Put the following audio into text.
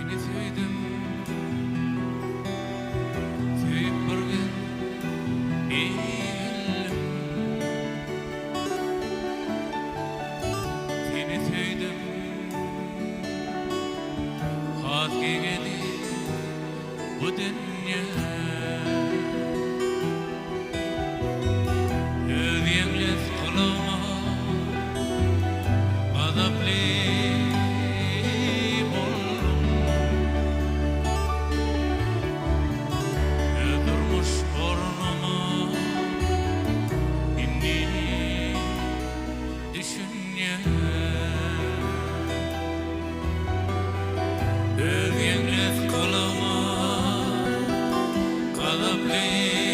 Seni sevdim, sevip birgen eğildim. Seni sevdim, hakikati bu dünya. Ödeyemez kulağıma azaplı boldum. Durmuş ornuma indi düşünce. Ödeyemez kulağıma azaplı